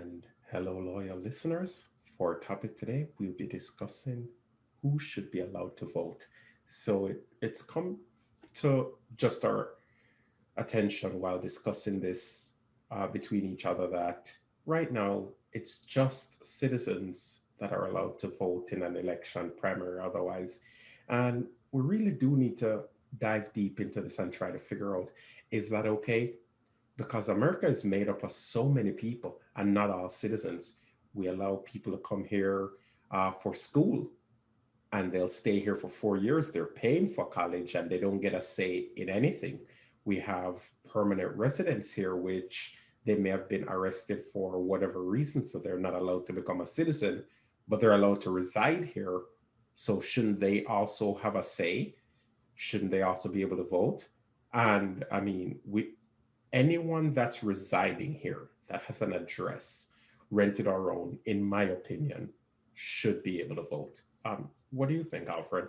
And hello, loyal listeners. For our topic today, we'll be discussing who should be allowed to vote. It's come to just our attention while discussing this between each other that right now it's just citizens that are allowed to vote in an election, primary or otherwise. And we really do need to dive deep into this and try to figure out, is that okay? Because America is made up of so many people and not all citizens. We allow people to come here for school and they'll stay here for 4 years. They're paying for college and they don't get a say in anything. We have permanent residents here, which they may have been arrested for whatever reason, so they're not allowed to become a citizen, but they're allowed to reside here. So shouldn't they also have a say? Shouldn't they also be able to vote? And I mean, we anyone that's residing here that has an address, rented or own, in my opinion, should be able to vote. What do you think, Alfred?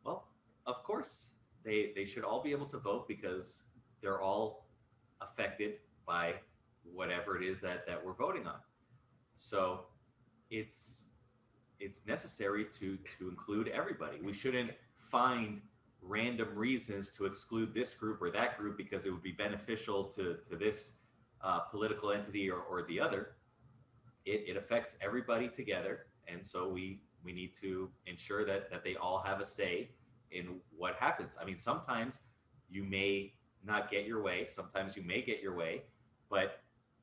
Well, of course, they should all be able to vote because they're all affected by whatever it is that we're voting on. So it's it's necessary to include everybody. We shouldn't find random reasons to exclude this group or that group because it would be beneficial to this political entity or the other. It affects everybody together, and so we need to ensure that they all have a say in what happens. I mean, sometimes you may not get your way, sometimes you may get your way, but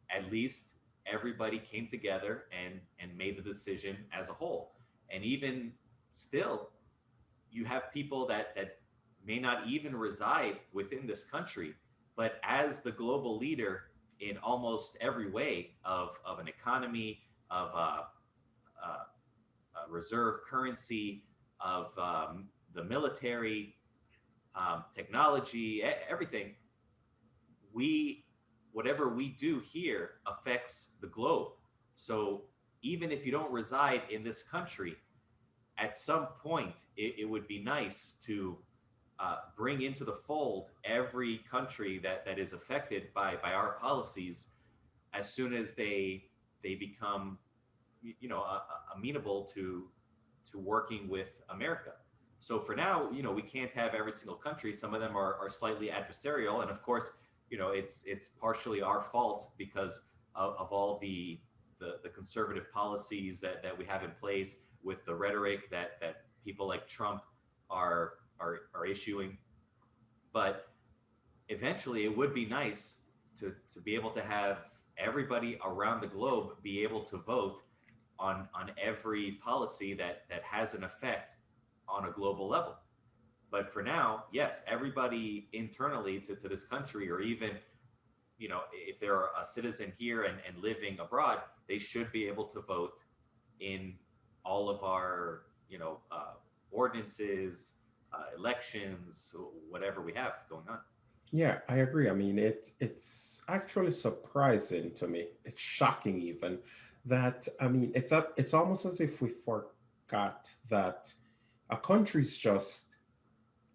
at least everybody came together and made the decision as a whole. And even still, you have people that may not even reside within this country, but as the global leader in almost every way of an economy, of reserve currency, of the military, technology, everything, we whatever we do here affects the globe. So even if you don't reside in this country, at some point it would be nice to bring into the fold every country that is affected by our policies as soon as they become amenable to working with America. So for now, we can't have every single country. Some of them are slightly adversarial, and of course, it's partially our fault because of all the conservative policies that we have in place with the rhetoric that people like Trump are issuing. But eventually, it would be nice to be able to have everybody around the globe be able to vote on every policy that has an effect on a global level. But for now, yes, everybody internally to this country, or even if they're a citizen here and living abroad, they should be able to vote in all of our ordinances, elections, whatever we have going on. Yeah, I agree. I mean, it's actually surprising to me. It's shocking even that it's almost as if we forgot that a country's just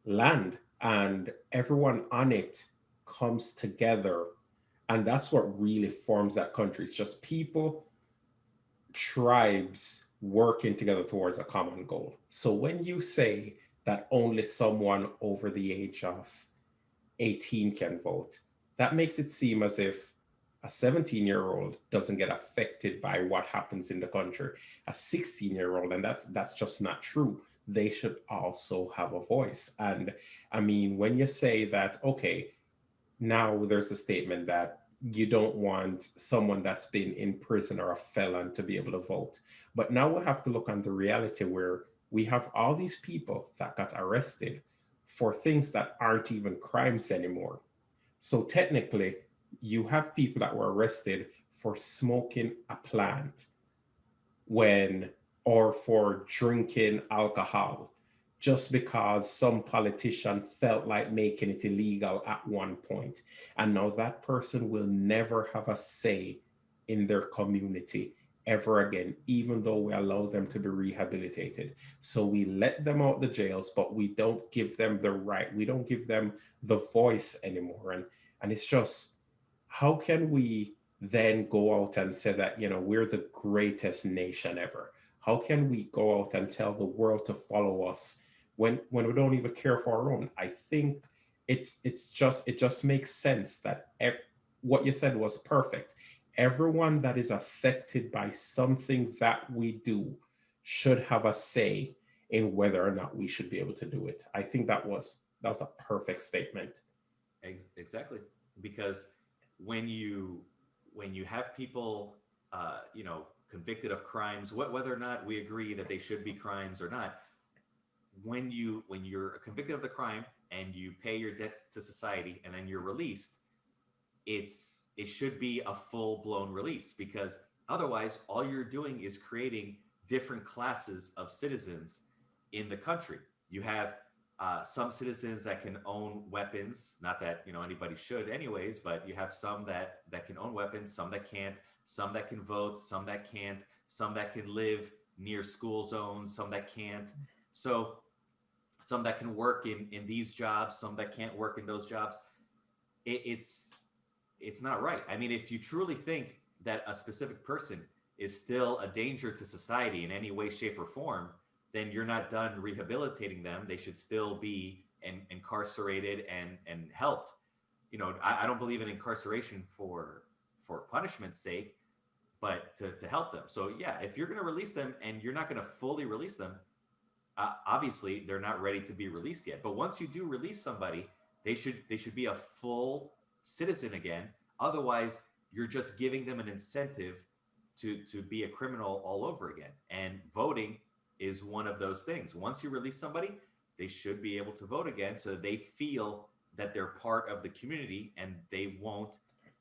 land and everyone on it comes together, and that's what really forms that country. It's just people, tribes working together towards a common goal. So when you say that only someone over the age of 18 can vote, that makes it seem as if a 17-year-old doesn't get affected by what happens in the country. A 16-year-old, and that's just not true. They should also have a voice. And I mean, when you say that, okay, now there's a statement that you don't want someone that's been in prison or a felon to be able to vote. But now we have to look on the reality where we have all these people that got arrested for things that aren't even crimes anymore. So technically, you have people that were arrested for smoking a plant when or for drinking alcohol just because some politician felt like making it illegal at one point. And now that person will never have a say in their community ever again, even though we allow them to be rehabilitated. So we let them out the jails, but we don't give them the right, we don't give them the voice anymore. And it's just, how can we? then go out and say that, we're the greatest nation ever? How can we go out and tell the world to follow us when we don't even care for our own? I think it just makes sense that what you said was perfect. Everyone that is affected by something that we do should have a say in whether or not we should be able to do it. I think that was a perfect statement. Exactly, because when you when you have people, convicted of crimes, whether or not we agree that they should be crimes or not, when you're convicted of the crime and you pay your debts to society and then you're released, it should be a full blown release, because otherwise all you're doing is creating different classes of citizens in the country. You have some citizens that can own weapons, not that anybody should anyways, but you have some that can own weapons, some that can't, some that can vote, some that can't, some that can live near school zones, some that can't. So some that can work in these jobs, some that can't work in those jobs. It's not right. I mean, if you truly think that a specific person is still a danger to society in any way, shape, or form, then you're not done rehabilitating them. They should still be incarcerated and helped. I don't believe in incarceration for punishment's sake, but to help them. So yeah, if you're going to release them and you're not going to fully release them, obviously they're not ready to be released yet. But once you do release somebody, they should be a full citizen again. Otherwise, you're just giving them an incentive to be a criminal all over again. And voting is one of those things. Once you release somebody, they should be able to vote again, so they feel that they're part of the community and they won't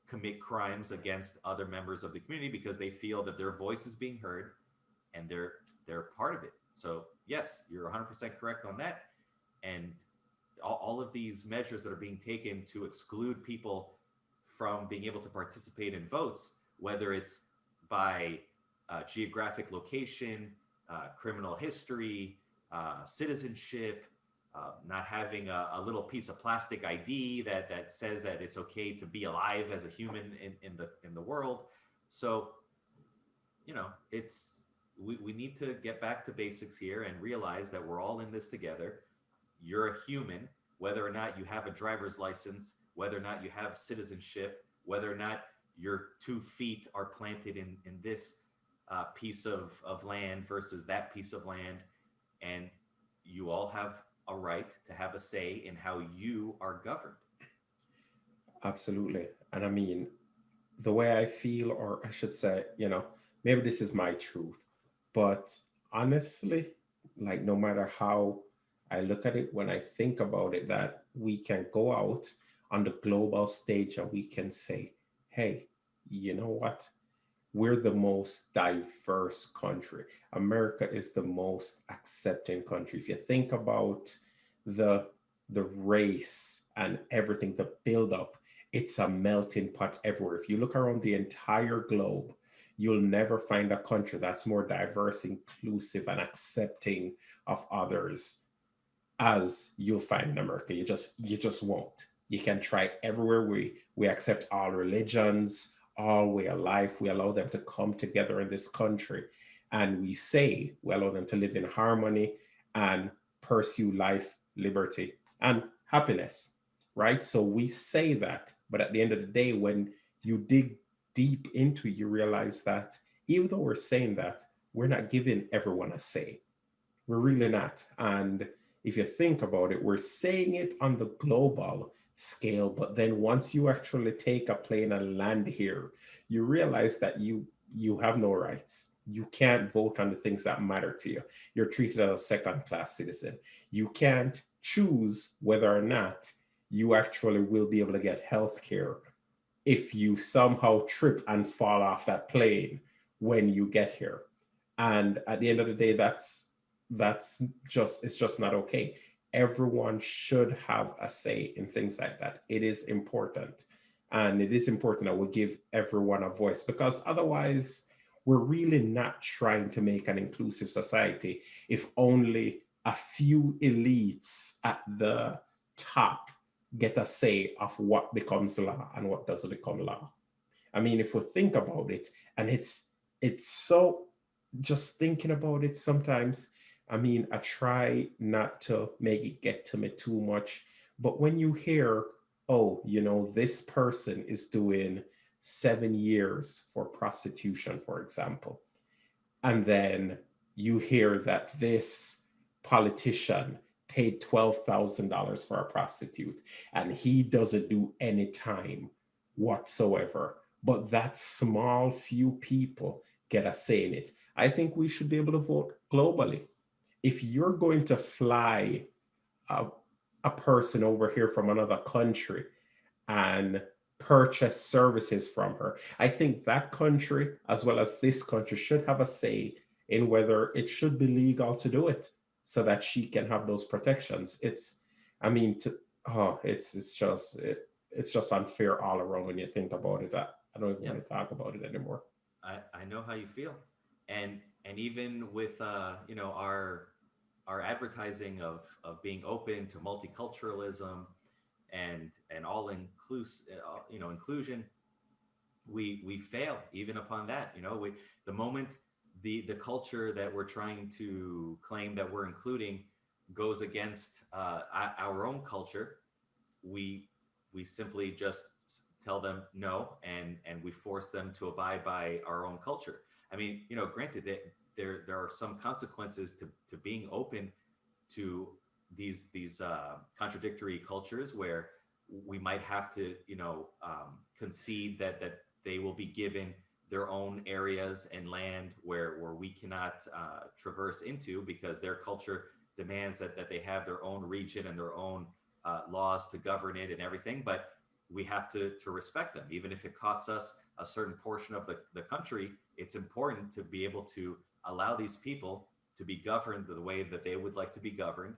commit crimes against other members of the community because they feel that their voice is being heard and they're part of it. So yes, you're 100% correct on that. And all of these measures that are being taken to exclude people from being able to participate in votes, whether it's by geographic location, criminal history, citizenship, not having a little piece of plastic ID that says that it's okay to be alive as a human in the world. So it's we need to get back to basics here and realize that we're all in this together. You're a human, whether or not you have a driver's license, whether or not you have citizenship, whether or not your 2 feet are planted in this piece of land versus that piece of land. And you all have a right to have a say in how you are governed. Absolutely. And I mean, the way I feel, or I should say, maybe this is my truth, but honestly, like no matter how I look at it, when I think about it, that we can go out on the global stage and we can say, hey, you know what? We're the most diverse country. America is the most accepting country. If you think about the the race and everything, the build up, it's a melting pot everywhere. If you look around the entire globe, you'll never find a country that's more diverse, inclusive, and accepting of others as you'll find in America. You just won't. You can try everywhere. We accept all religions, all way of life. We allow them to come together in this country, and we say we allow them to live in harmony and pursue life, liberty, and happiness. Right? So we say that, but at the end of the day, when you dig deep into it, you realize that even though we're saying that, we're not giving everyone a say. We're really not. And if you think about it, we're saying it on the global scale, but then once you actually take a plane and land here, you realize that you have no rights. You can't vote on the things that matter to you. You're treated as a second class citizen. You can't choose whether or not you actually will be able to get health care if you somehow trip and fall off that plane when you get here. And at the end of the day, that's just it's just not okay. Everyone should have a say in things like that. It is important. And it is important that we give everyone a voice, because otherwise we're really not trying to make an inclusive society if only a few elites at the top get a say of what becomes law and what doesn't become law. I mean, if we think about it, and it's so, just thinking about it sometimes, I mean, I try not to make it get to me too much, but when you hear, oh, this person is doing 7 years for prostitution, for example, and then you hear that this politician paid $12,000 for a prostitute and he doesn't do any time whatsoever, but that small few people get a say in it. I think we should be able to vote globally. If you're going to fly a, a person over here from another country and purchase services from her, I think that country, as well as this country, should have a say in whether it should be legal to do it so that she can have those protections. I mean, it's just unfair all around when you think about it. I don't even Yeah, want to talk about it anymore. I know how you feel, and even with our advertising of being open to multiculturalism and all inclusive inclusion, we fail even upon that. The moment the culture that we're trying to claim that we're including goes against our own culture, we we simply just tell them no, and we force them to abide by our own culture. I mean, granted that there are some consequences to being open to these contradictory cultures, where we might have to concede that they will be given their own areas and land where we cannot traverse into, because their culture demands that they have their own region and their own laws to govern it and everything. But we have to respect them, even if it costs us a certain portion of the country. It's important to be able to allow these people to be governed the way that they would like to be governed,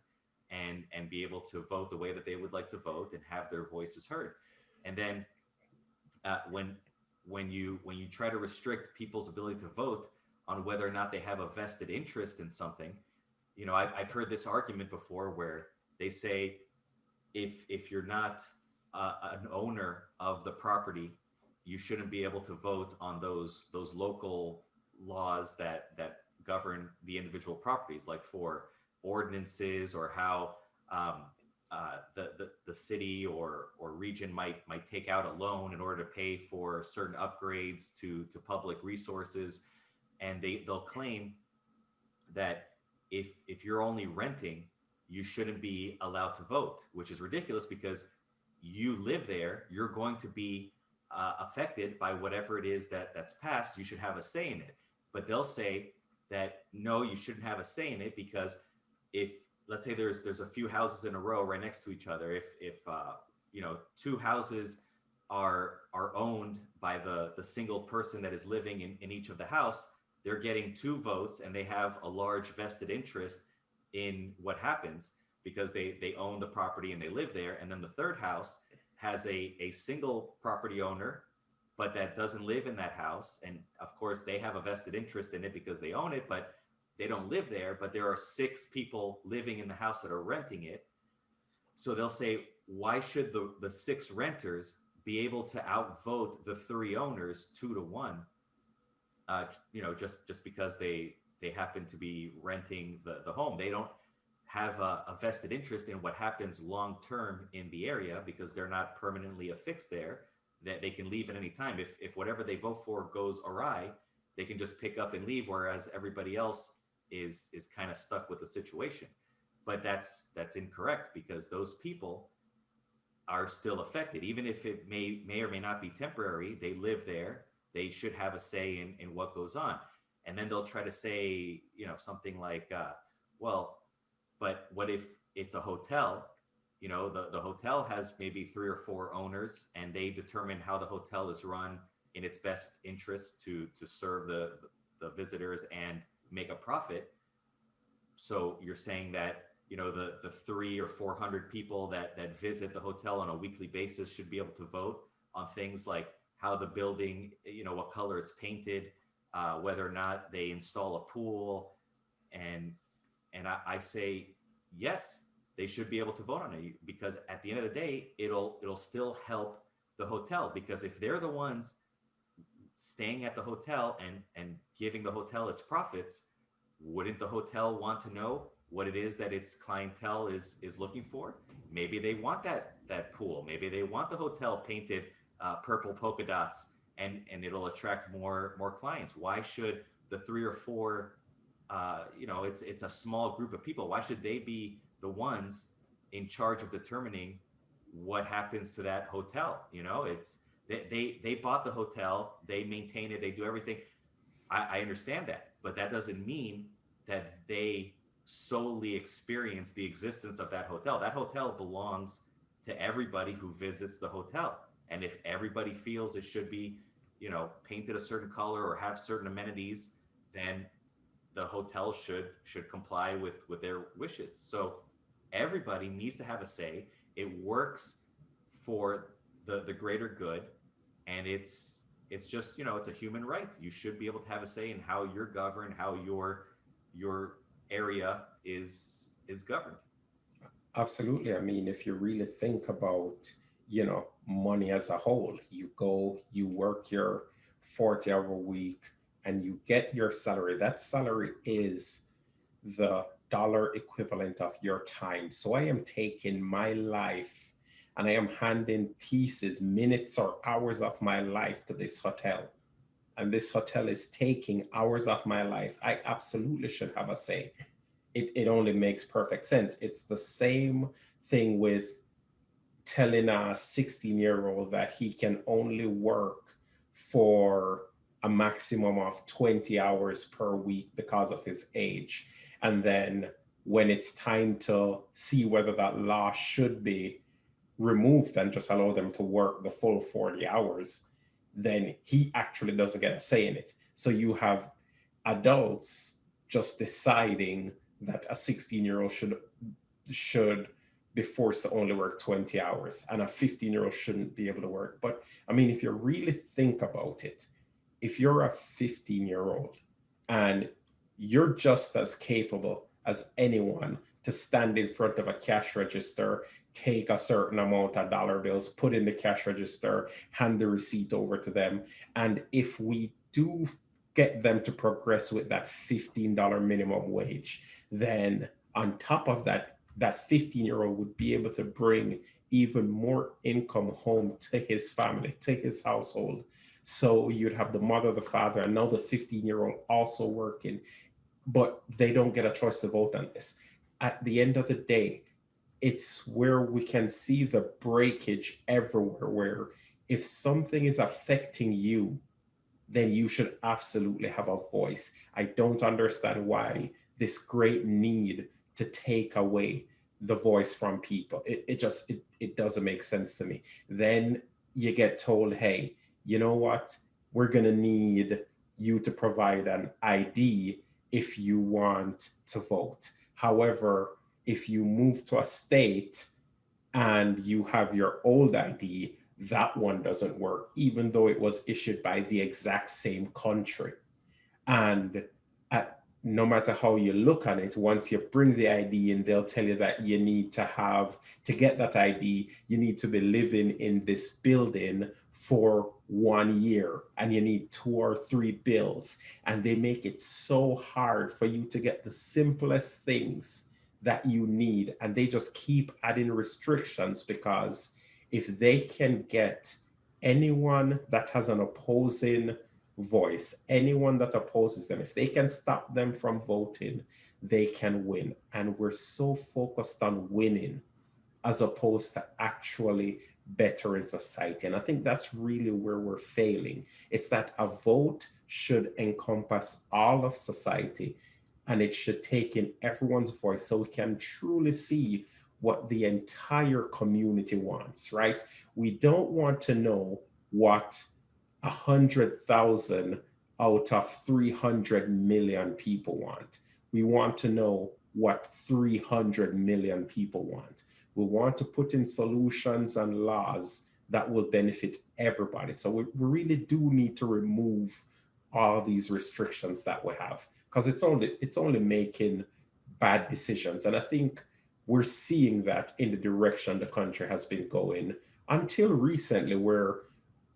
and be able to vote the way that they would like to vote and have their voices heard. And then when you try to restrict people's ability to vote on whether or not they have a vested interest in something, I've heard this argument before where they say, if you're not an owner of the property, you shouldn't be able to vote on those local laws that govern the individual properties, like for ordinances, or how the city or region might take out a loan in order to pay for certain upgrades to public resources. And they'll claim that if you're only renting, you shouldn't be allowed to vote, which is ridiculous, because you live there, you're going to be affected by whatever it is that's passed. You should have a say in it. But they'll say that no, you shouldn't have a say in it, because if, let's say, there's a few houses in a row right next to each other, if two houses are owned by the single person that is living in each of the house, they're getting two votes and they have a large vested interest in what happens, because they own the property and they live there. And then the third house has a single property owner, but that doesn't live in that house. And of course, they have a vested interest in it because they own it, but they don't live there. But there are six people living in the house that are renting it. So they'll say, why should the six renters be able to outvote the three owners 2-1? Just because they happen to be renting the home. They don't have a vested interest in what happens long term in the area, because they're not permanently affixed there. That they can leave at any time. If whatever they vote for goes awry, they can just pick up and leave, whereas everybody else is kind of stuck with the situation. But that's incorrect, because those people are still affected, even if it may or may not be temporary. They live there. They should have a say in what goes on. And then they'll try to say, something like, well, but what if it's a hotel? The hotel has maybe three or four owners, and they determine how the hotel is run in its best interest to serve the visitors and make a profit. So you're saying that the 300 or 400 people that visit the hotel on a weekly basis should be able to vote on things like how the building, what color it's painted, whether or not they install a pool. And I say yes, they should be able to vote on it, because at the end of the day, it'll still help the hotel, because if they're the ones staying at the hotel and giving the hotel its profits, wouldn't the hotel want to know what it is that its clientele is looking for? Maybe they want that pool. Maybe they want the hotel painted purple polka dots, and it'll attract more clients. Why should the three or four, it's a small group of people. Why should they be the ones in charge of determining what happens to that hotel? It's they bought the hotel, they maintain it, they do everything. I understand that, but that doesn't mean that they solely experience the existence of that hotel. That hotel belongs to everybody who visits the hotel. And if everybody feels it should be, painted a certain color or have certain amenities, then the hotel should comply with their wishes. So everybody needs to have a say. It works for the greater good, and it's just, it's a human right. You should be able to have a say in how you're governed, how your area is governed. Absolutely. I mean, if you really think about, money as a whole, you go, you work your 40-hour week and you get your salary. That salary is the dollar equivalent of your time. So I am taking my life and I am handing pieces, minutes or hours of my life to this hotel. And this hotel is taking hours of my life. I absolutely should have a say. It only makes perfect sense. It's the same thing with telling a 16-year-old that he can only work for a maximum of 20 hours per week because of his age. And then when it's time to see whether that law should be removed and just allow them to work the full 40 hours, then he actually doesn't get a say in it. So you have adults just deciding that a 16-year-old should be forced to only work 20 hours and a 15-year-old shouldn't be able to work. But I mean, if you really think about it, if you're a 15-year-old and you're just as capable as anyone to stand in front of a cash register, take a certain amount of dollar bills, put in the cash register, hand the receipt over to them. And if we do get them to progress with that $15 minimum wage, then on top of that, that 15-year-old would be able to bring even more income home to his family, to his household. So you'd have the mother, the father, and now the 15-year-old also working, but they don't get a choice to vote on this. At the end of the day, it's where we can see the breakage everywhere, where if something is affecting you, then you should absolutely have a voice. I don't understand why this great need to take away the voice from people. It doesn't make sense to me. Then you get told, hey, you know what? We're gonna need you to provide an ID if you want to vote. However, if you move to a state and you have your old ID, that one doesn't work, even though it was issued by the exact same country. And no matter how you look at it, once you bring the ID in, they'll tell you that you need to have, to get that ID, you need to be living in this building for 1 year and you need 2 or 3 bills. And they make it so hard for you to get the simplest things that you need. And they just keep adding restrictions because if they can get anyone that has an opposing voice, anyone that opposes them, if they can stop them from voting, they can win. And we're so focused on winning as opposed to actually bettering society. And I think that's really where we're failing. It's that a vote should encompass all of society and it should take in everyone's voice so we can truly see what the entire community wants, right? We don't want to know what 100,000 out of 300 million people want. We want to know what 300 million people want. We want to put in solutions and laws that will benefit everybody. So we really do need to remove all these restrictions that we have because it's only making bad decisions. And I think we're seeing that in the direction the country has been going until recently, where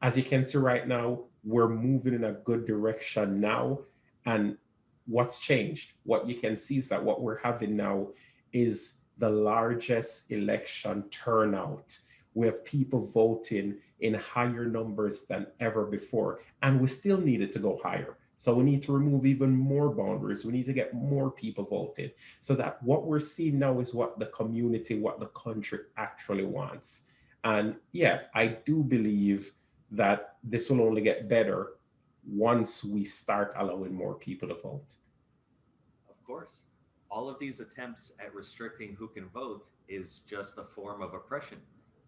as you can see right now, we're moving in a good direction now. And what's changed? What you can see is that what we're having now is the largest election turnout. We have people voting in higher numbers than ever before, and we still need it to go higher. So we need to remove even more boundaries. We need to get more people voted so that what we're seeing now is what the community, what the country actually wants. And yeah, I do believe that this will only get better once we start allowing more people to vote. Of course, all of these attempts at restricting who can vote is just a form of oppression.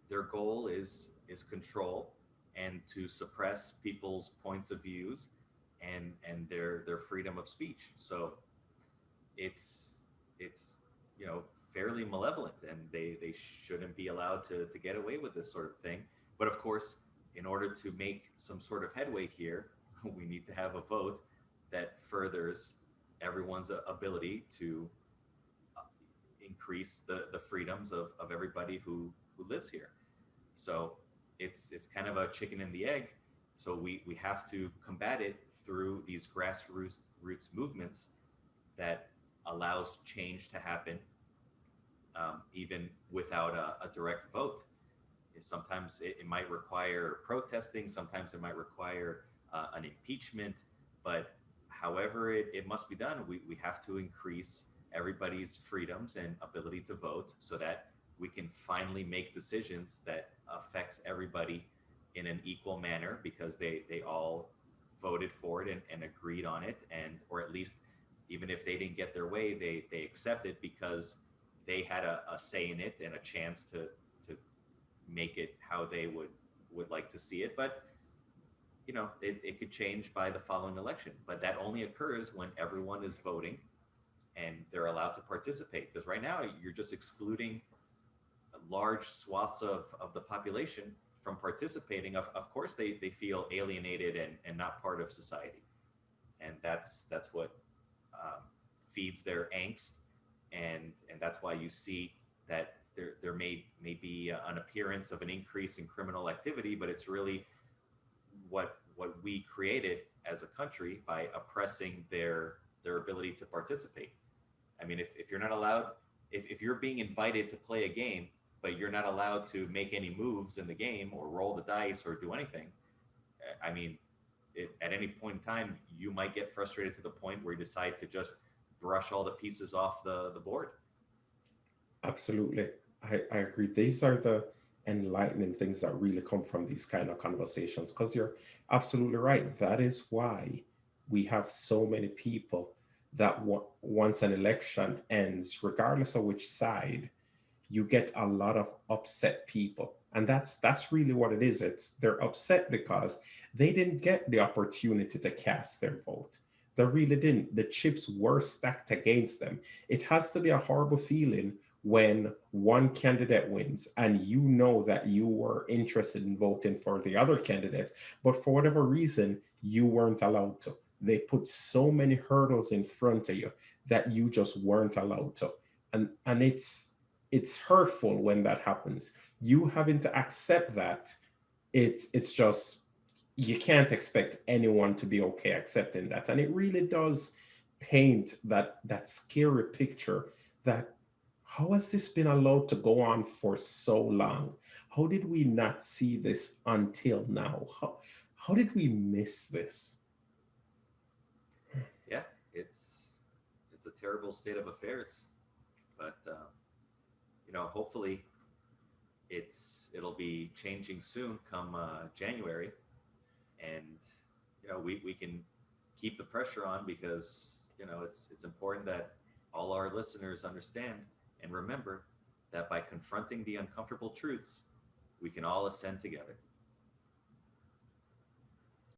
Their goal is control and to suppress people's points of views and their freedom of speech. So it's it's you know fairly malevolent, and they shouldn't be allowed to get away with this sort of thing. But of course, in order to make some sort of headway here, we need to have a vote that furthers everyone's ability to uh, increase the freedoms of everybody who lives here. So it's kind of a chicken and the egg. So we have to combat it through these grassroots roots movements that allows change to happen, even without a direct vote. Sometimes it might require protesting, sometimes it might require an impeachment, but however it must be done, we have to increase everybody's freedoms and ability to vote so that we can finally make decisions that affects everybody in an equal manner because they all voted for it and agreed on it, and or at least even if they didn't get their way, they accept it because they had a say in it and a chance to make it how they would like to see it. But it could change by the following election, but that only occurs when everyone is voting and they're allowed to participate, because right now you're just excluding large swaths of the population from participating. Of course they feel alienated and not part of society, and that's what um, feeds their angst, and that's why you see that there may be an appearance of an increase in criminal activity, but it's really what we created as a country by oppressing their ability to participate. I mean, if you're not allowed, if you're being invited to play a game, but you're not allowed to make any moves in the game or roll the dice or do anything, I mean, at any point in time, you might get frustrated to the point where you decide to just brush all the pieces off the board. Absolutely. I agree. These are the enlightening things that really come from these kind of conversations because you're absolutely right. That is why we have so many people that once an election ends, regardless of which side, you get a lot of upset people, and that's really what it is. It's they're upset because they didn't get the opportunity to cast their vote. They really didn't. The chips were stacked against them. It has to be a horrible feeling when one candidate wins and you know that you were interested in voting for the other candidate, but for whatever reason you weren't allowed to. They put so many hurdles in front of you that you just weren't allowed to. And it's hurtful when that happens. You having to accept that, it's just you can't expect anyone to be okay accepting that. And it really does paint that scary picture that how has this been allowed to go on for so long? How did we not see this until now? How did we miss this? Yeah, it's a terrible state of affairs, but hopefully it'll be changing soon, come January, and we can keep the pressure on because it's important that all our listeners understand and remember that by confronting the uncomfortable truths, we can all ascend together.